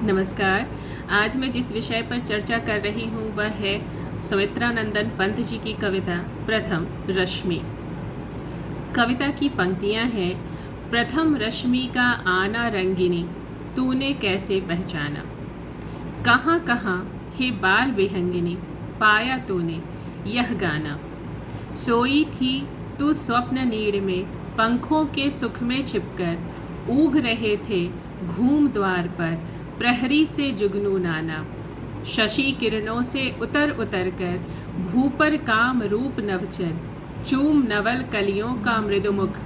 नमस्कार। आज मैं जिस विषय पर चर्चा कर रही हूँ वह है सुमित्रानंदन पंत जी की कविता प्रथम रश्मि। कविता की पंक्तियाँ हैं। प्रथम रश्मि का आना रंगिनी, तूने कैसे पहचाना। कहाँ कहाँ हे बाल विहंगिनी, पाया तूने यह गाना। सोई थी तू स्वप्न नीड़ में, पंखों के सुख में छिपकर ऊग रहे थे घूम द्वार पर प्रहरी से जुगनू नाना। शशि किरणों से उतर उतर कर भूपर काम रूप नवचर, चूम नवल कलियों का मृदुमुख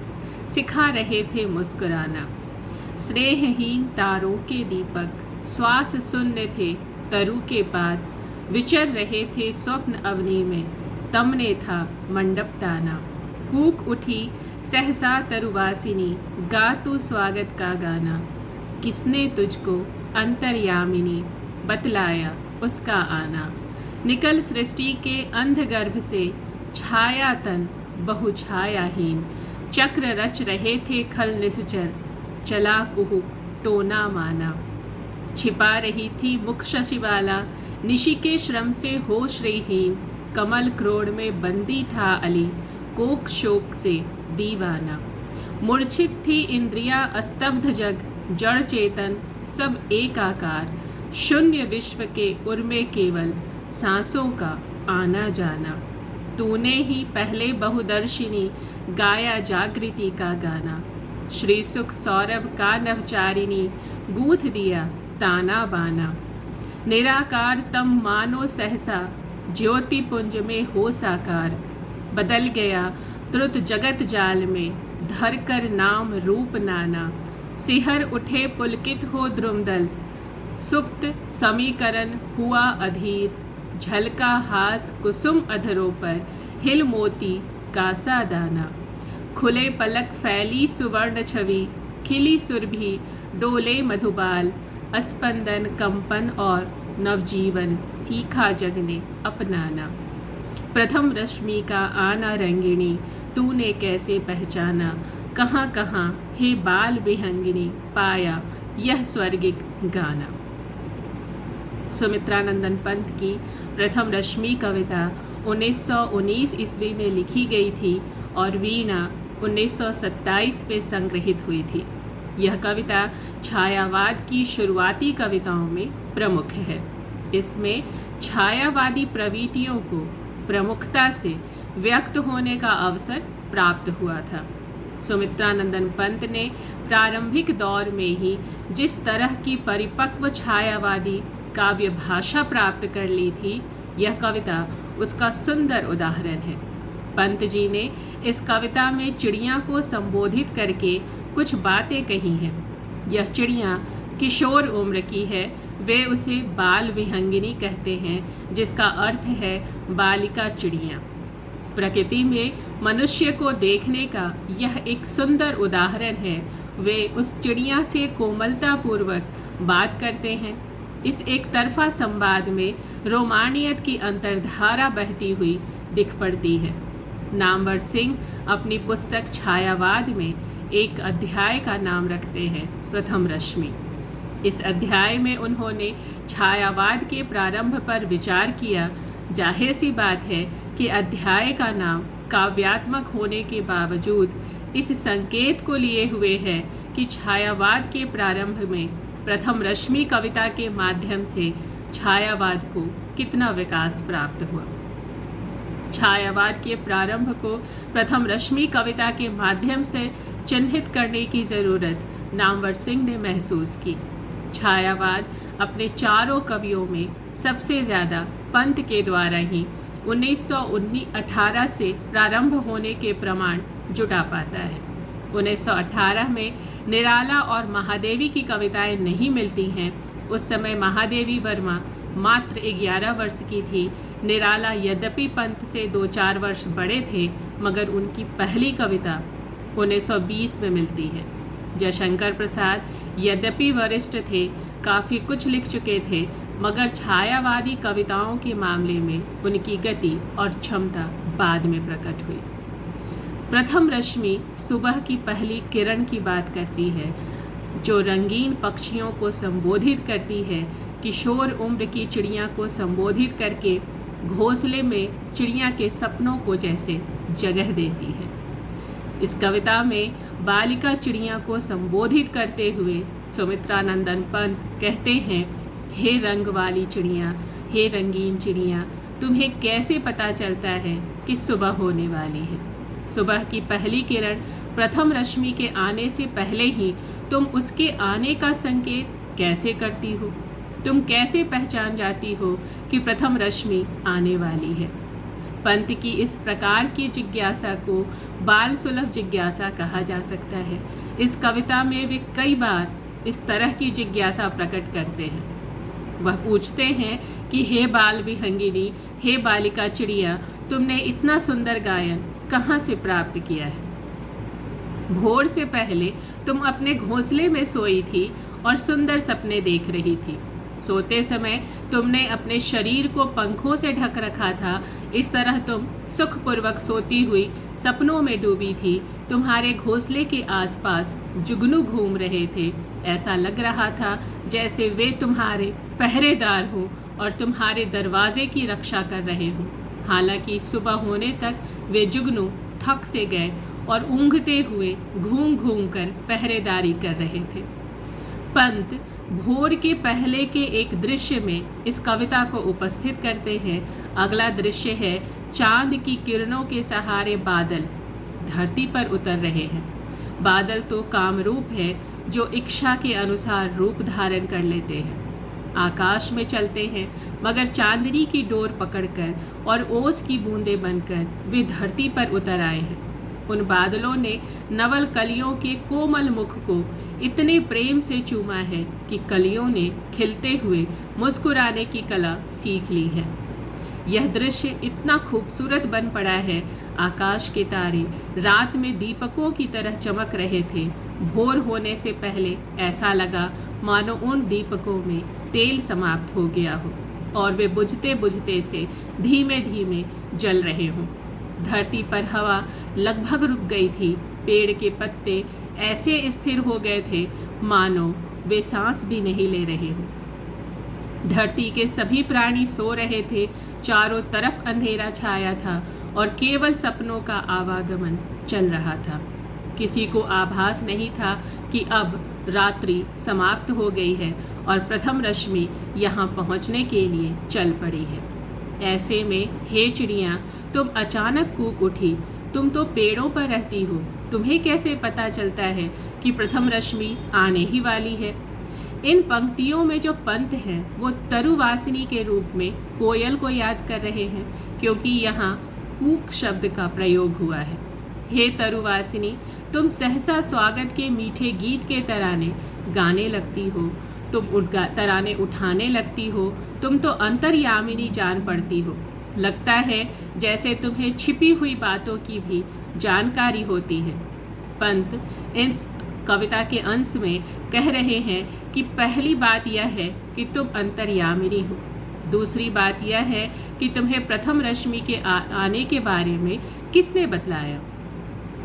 सिखा रहे थे मुस्कुराना। स्नेहहीन तारों के दीपक श्वास शून्य थे तरु के पात, विचर रहे थे स्वप्न अवनी में तमने था मंडप ताना। कूक उठी सहसा तरुवासिनी, गा तू स्वागत का गाना। किसने तुझको अंतर्यामिनी, बतलाया उसका आना। निकल सृष्टि के अंधगर्भ से छाया तन बहु छायाहीन, चक्र रच रहे थे खल निश्चर, चला कुहुक टोना माना। छिपा रही थी मुख शशिबाला, निशि के श्रम से हो श्रीहीन, कमल क्रोड़ में बंदी था अली, कोक शोक से दीवाना। मूर्छित थी इंद्रिया अस्तब्ध जग, जड़ चेतन सब एकाकार, शून्य विश्व के उर्मे केवल सांसों का आना जाना। तूने ही पहले बहुदर्शिनी, गाया जागृति का गाना। श्री सुख सौरभ का नवचारिणी, गूंथ दिया ताना बाना। निराकार तम मानो सहसा, ज्योति पुंज में हो साकार, बदल गया त्रुत जगत जाल में, धर कर नाम रूप नाना। सिहर उठे पुलकित हो द्रुमदल, सुप्त समीकरण हुआ अधीर, झलका हास कुसुम अधरों पर, हिल मोती कासा दाना। खुले पलक फैली सुवर्ण छवि, खिली सुरभि डोले मधुबाल, अस्पंदन कंपन और नवजीवन सीखा जग ने अपनाना। प्रथम रश्मि का आना रंगिणी, तूने कैसे पहचाना। कहाँ कहाँ हे बाल विहंगिनी, पाया यह स्वर्गिक गाना। सुमित्रानंदन पंत की प्रथम रश्मि कविता 1919 ईस्वी में लिखी गई थी और वीणा 1927 में संग्रहित हुई थी। यह कविता छायावाद की शुरुआती कविताओं में प्रमुख है। इसमें छायावादी प्रवृत्तियों को प्रमुखता से व्यक्त होने का अवसर प्राप्त हुआ था। सुमित्रानंदन पंत ने प्रारंभिक दौर में ही जिस तरह की परिपक्व छायावादी काव्य भाषा प्राप्त कर ली थी, यह कविता उसका सुंदर उदाहरण है। पंत जी ने इस कविता में चिड़िया को संबोधित करके कुछ बातें कही हैं। यह चिड़िया किशोर उम्र की है, वे उसे बाल विहंगिनी कहते हैं, जिसका अर्थ है बालिका चिड़िया। प्रकृति में मनुष्य को देखने का यह एक सुंदर उदाहरण है। वे उस चिड़िया से कोमलतापूर्वक बात करते हैं। इस एक तरफा संवाद में रोमानियत की अंतर्धारा बहती हुई दिख पड़ती है। नामवर सिंह अपनी पुस्तक छायावाद में एक अध्याय का नाम रखते हैं प्रथम रश्मि। इस अध्याय में उन्होंने छायावाद के प्रारंभ पर विचार किया। जाहिर सी बात है कि अध्याय का नाम काव्यात्मक होने के बावजूद इस संकेत को लिए हुए है कि छायावाद के प्रारंभ में प्रथम रश्मि कविता के माध्यम से छायावाद को कितना विकास प्राप्त हुआ। छायावाद के प्रारंभ को प्रथम रश्मि कविता के माध्यम से चिन्हित करने की ज़रूरत नामवर सिंह ने महसूस की। छायावाद अपने चारों कवियों में सबसे ज़्यादा पंत के द्वारा ही 1918 से प्रारंभ होने के प्रमाण जुटा पाता है। 1918 में निराला और महादेवी की कविताएं नहीं मिलती हैं। उस समय महादेवी वर्मा मात्र 11 वर्ष की थी। निराला यद्यपि पंत से 2-4 वर्ष बड़े थे, मगर उनकी पहली कविता 1920 में मिलती है। जयशंकर प्रसाद यद्यपि वरिष्ठ थे, काफ़ी कुछ लिख चुके थे, मगर छायावादी कविताओं के मामले में उनकी गति और क्षमता बाद में प्रकट हुई। प्रथम रश्मि सुबह की पहली किरण की बात करती है। जो रंगीन पक्षियों को संबोधित करती है, किशोर उम्र की चिड़िया को संबोधित करके घोंसले में चिड़िया के सपनों को जैसे जगह देती है। इस कविता में बालिका चिड़िया को संबोधित करते हुए सुमित्रा नंदन पंत कहते हैं, हे रंग वाली चिड़िया, हे रंगीन चिड़िया, तुम्हें कैसे पता चलता है कि सुबह होने वाली है। सुबह की पहली किरण प्रथम रश्मि के आने से पहले ही तुम उसके आने का संकेत कैसे करती हो? तुम कैसे पहचान जाती हो कि प्रथम रश्मि आने वाली है? पंत की इस प्रकार की जिज्ञासा को बाल सुलभ जिज्ञासा कहा जा सकता है। इस कविता में वे कई बार इस तरह की जिज्ञासा प्रकट करते हैं। वह पूछते हैं कि हे बाल विहंगिनी, हे बालिका चिड़िया, तुमने इतना सुंदर गायन कहाँ से प्राप्त किया है? भोर से पहले तुम अपने घोंसले में सोई थी और सुंदर सपने देख रही थी। सोते समय तुमने अपने शरीर को पंखों से ढक रखा था। इस तरह तुम सुखपूर्वक सोती हुई सपनों में डूबी थी। तुम्हारे घोंसले के आसपास जुगनू घूम रहे थे। ऐसा लग रहा था जैसे वे तुम्हारे पहरेदार हों और तुम्हारे दरवाजे की रक्षा कर रहे हों। हालांकि सुबह होने तक वे जुगनू थक से गए और ऊँघते हुए घूम घूम कर पहरेदारी कर रहे थे। पंत भोर के पहले के एक दृश्य में इस कविता को उपस्थित करते हैं। अगला दृश्य है, चांद की किरणों के सहारे बादल धरती पर उतर रहे हैं। बादल तो कामरूप है जो इच्छा के अनुसार रूप धारण कर लेते हैं। आकाश में चलते हैं मगर चांदनी की डोर पकड़कर और ओस की बूंदें बनकर वे धरती पर उतर आए हैं। उन बादलों ने नवल कलियों के कोमल मुख को इतने प्रेम से चूमा है कि कलियों ने खिलते हुए मुस्कुराने की कला सीख ली है। यह दृश्य इतना खूबसूरत बन पड़ा है। आकाश के तारे रात में दीपकों की तरह चमक रहे थे। भोर होने से पहले ऐसा लगा मानो उन दीपकों में तेल समाप्त हो गया हो और वे बुझते बुझते से धीमे धीमे जल रहे हों। धरती पर हवा लगभग रुक गई थी। पेड़ के पत्ते ऐसे स्थिर हो गए थे मानो वे सांस भी नहीं ले रहे हों। धरती के सभी प्राणी सो रहे थे। चारों तरफ अंधेरा छाया था और केवल सपनों का आवागमन चल रहा था। किसी को आभास नहीं था कि अब रात्रि समाप्त हो गई है और प्रथम रश्मि यहाँ पहुँचने के लिए चल पड़ी है। ऐसे में हे चिड़िया, तुम अचानक कूक उठी। तुम तो पेड़ों पर रहती हो। तुम्हें कैसे पता चलता है कि प्रथम रश्मि आने ही वाली है? इन पंक्तियों में जो पंत हैं वो तरुवासिनी के रूप में कोयल को याद कर रहे हैं, क्योंकि यहाँ कूक शब्द का प्रयोग हुआ है। हे तरुवासिनी, तुम सहसा स्वागत के मीठे गीत के तराने गाने लगती हो। तुम तराने उठाने लगती हो। तुम तो अंतर्यामिनी जान पड़ती हो। लगता है जैसे तुम्हें छिपी हुई बातों की भी जानकारी होती है। पंत इस कविता के अंश में कह रहे हैं कि पहली बात यह है कि तुम अंतर्यामिनी हो। दूसरी बात यह है कि तुम्हें प्रथम रश्मि के आने के बारे में किसने बतलाया।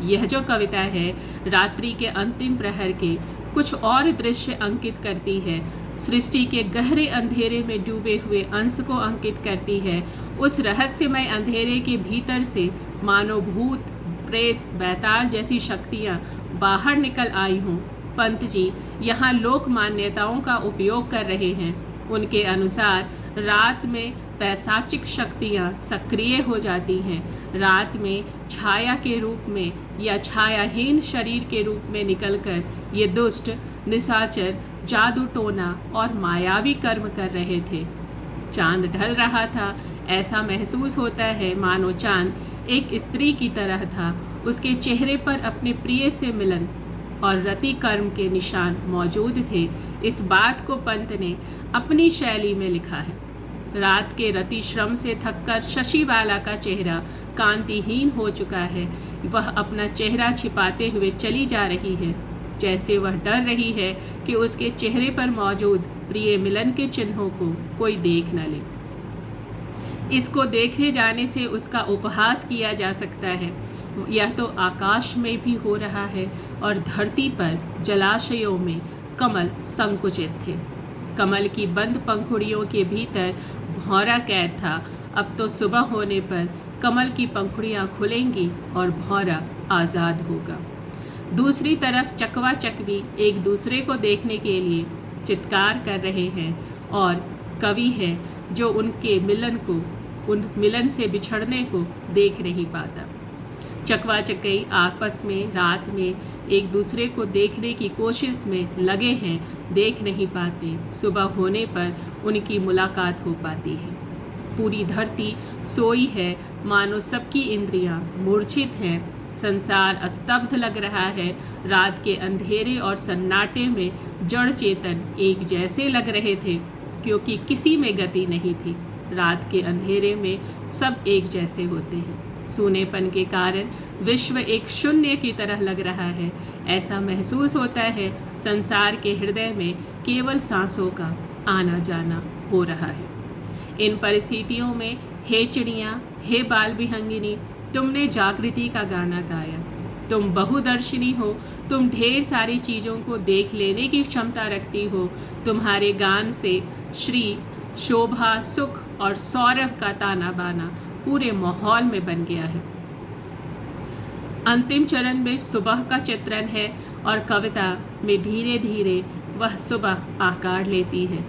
यह जो कविता है रात्रि के अंतिम प्रहर के कुछ और दृश्य अंकित करती है। सृष्टि के गहरे अंधेरे में डूबे हुए अंश को अंकित करती है। उस रहस्यमय अंधेरे के भीतर से मानो भूत, प्रेत, बैताल जैसी शक्तियाँ बाहर निकल आई हों। पंत जी यहाँ लोक मान्यताओं का उपयोग कर रहे हैं। उनके अनुसार रात में पैशाचिक शक्तियाँ सक्रिय हो जाती हैं। रात में छाया के रूप में या छायाहीन शरीर के रूप में निकलकर ये दुष्ट, निशाचर, जादू टोना और मायावी कर्म कर रहे थे। चांद ढल रहा था। ऐसा महसूस होता है मानो चांद एक स्त्री की तरह था। उसके चेहरे पर अपने प्रिय से मिलन और रति कर्म के निशान मौजूद थे। इस बात को पंत ने अपनी शैली में लिखा है। रात के रति श्रम से थककर शशिबाला का चेहरा कांतिहीन हो चुका है। वह अपना चेहरा छिपाते हुए चली जा रही है, जैसे वह डर रही है कि उसके चेहरे पर मौजूद प्रिय मिलन के चिन्हों को कोई देख न ले। इसको देखे जाने से उसका उपहास किया जा सकता है। यह तो आकाश में भी हो रहा है और धरती पर, जलाशयों में, कमल संकुचित थे। कमल की बंद पंखुड़ियों के भीतर भौरा कैद था। अब तो सुबह होने पर कमल की पंखुड़ियाँ खुलेंगी और भौरा आज़ाद होगा। दूसरी तरफ चकवा चकवी एक दूसरे को देखने के लिए चित्कार कर रहे हैं और कवि है जो उनके उन मिलन से बिछड़ने को देख नहीं पाता। चकवा चकई आपस में रात में एक दूसरे को देखने की कोशिश में लगे हैं, देख नहीं पाते। सुबह होने पर उनकी मुलाकात हो पाती है। पूरी धरती सोई है, मानो सबकी इंद्रियां मूर्छित हैं। संसार अस्तब्ध लग रहा है। रात के अंधेरे और सन्नाटे में जड़ चेतन एक जैसे लग रहे थे, क्योंकि किसी में गति नहीं थी। रात के अंधेरे में सब एक जैसे होते हैं। सूनेपन के कारण विश्व एक शून्य की तरह लग रहा है। ऐसा महसूस होता है संसार के हृदय में केवल सांसों का आना जाना हो रहा है। इन परिस्थितियों में हे चिड़िया, हे बाल विहंगिनी, तुमने जागृति का गाना गाया। तुम बहुदर्शिनी हो, तुम ढेर सारी चीज़ों को देख लेने की क्षमता रखती हो। तुम्हारे गान से श्री, शोभा, सुख और सौरभ का ताना बाना पूरे माहौल में बन गया है। अंतिम चरण में सुबह का चित्रण है और कविता में धीरे धीरे वह सुबह आकार लेती है।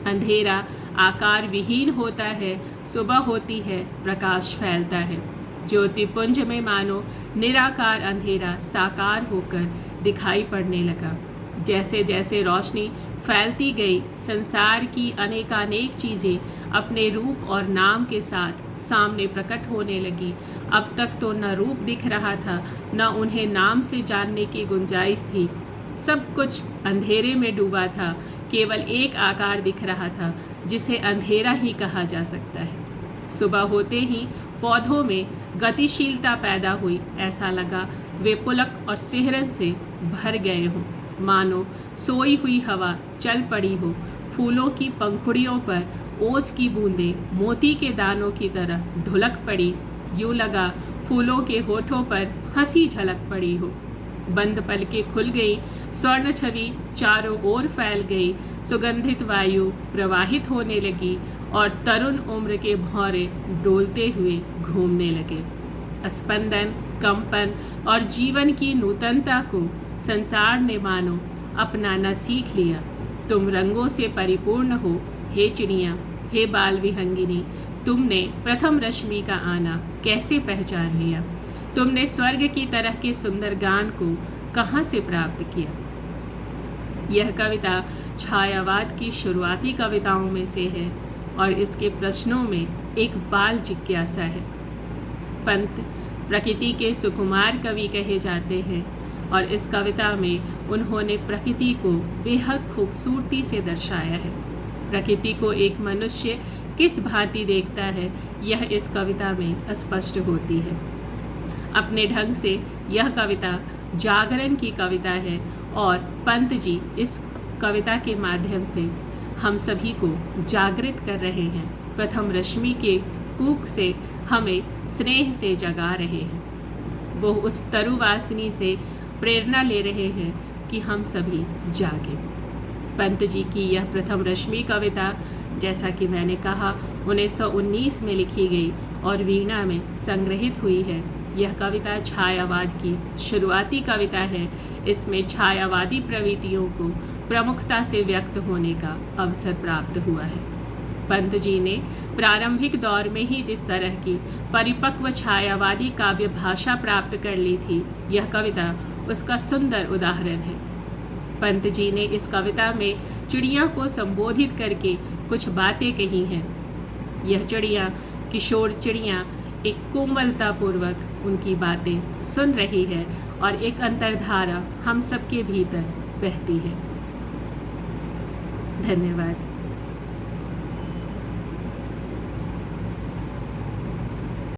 अंधेरा आकार विहीन होता है, सुबह होती है, प्रकाश फैलता है। ज्योतिपुंज में मानो निराकार अंधेरा साकार होकर दिखाई पड़ने लगा। जैसे जैसे रोशनी फैलती गई, संसार की अनेकानेक चीज़ें अपने रूप और नाम के साथ सामने प्रकट होने लगी। अब तक तो न रूप दिख रहा था, न उन्हें नाम से जानने की गुंजाइश थी। सब कुछ अंधेरे में डूबा था। केवल एक आकार दिख रहा था, जिसे अंधेरा ही कहा जा सकता है। सुबह होते ही पौधों में गतिशीलता पैदा हुई। ऐसा लगा वे पुलक और सिहरन से भर गए हों, मानो सोई हुई हवा चल पड़ी हो। फूलों की पंखुड़ियों पर ओस की बूंदें मोती के दानों की तरह ढुलक पड़ी। यूँ लगा फूलों के होठों पर हंसी झलक पड़ी हो। बंद पलकें खुल गई, स्वर्ण छवि चारों ओर फैल गई। सुगंधित वायु प्रवाहित होने लगी और तरुण उम्र के भौरे डोलते हुए घूमने लगे। स्पंदन, कंपन और जीवन की नूतनता को संसार ने मानो अपनाना सीख लिया। तुम रंगों से परिपूर्ण हो हे चिड़िया, हे बाल विहंगिनी। तुमने प्रथम रश्मि का आना कैसे पहचान लिया? तुमने स्वर्ग की तरह के सुंदर गान को कहाँ से प्राप्त किया? यह कविता छायावाद की शुरुआती कविताओं में से है और इसके प्रश्नों में एक बाल जिज्ञासा है। पंत प्रकृति के सुकुमार कवि कहे जाते हैं और इस कविता में उन्होंने प्रकृति को बेहद खूबसूरती से दर्शाया है। प्रकृति को एक मनुष्य किस भांति देखता है, यह इस कविता में स्पष्ट होती है। अपने ढंग से यह कविता जागरण की कविता है और पंत जी इस कविता के माध्यम से हम सभी को जागृत कर रहे हैं। प्रथम रश्मि के कूक से हमें स्नेह से जगा रहे हैं। वो उस तरुवासिनी से प्रेरणा ले रहे हैं कि हम सभी जागें। पंत जी की यह प्रथम रश्मि कविता, जैसा कि मैंने कहा, 1919 में लिखी गई और वीणा में संग्रहित हुई है। यह कविता छायावाद की शुरुआती कविता है। इसमें छायावादी प्रवृत्तियों को प्रमुखता से व्यक्त होने का अवसर प्राप्त हुआ है। पंत जी ने प्रारंभिक दौर में ही जिस तरह की परिपक्व छायावादी काव्य भाषा प्राप्त कर ली थी, यह कविता उसका सुंदर उदाहरण है। पंत जी ने इस कविता में चिड़िया को संबोधित करके कुछ बातें कही हैं। यह चिड़िया, किशोर चिड़िया, एक कोमलतापूर्वक उनकी बातें सुन रही है और एक अंतर्धारा हम सबके भीतर बहती है। धन्यवाद।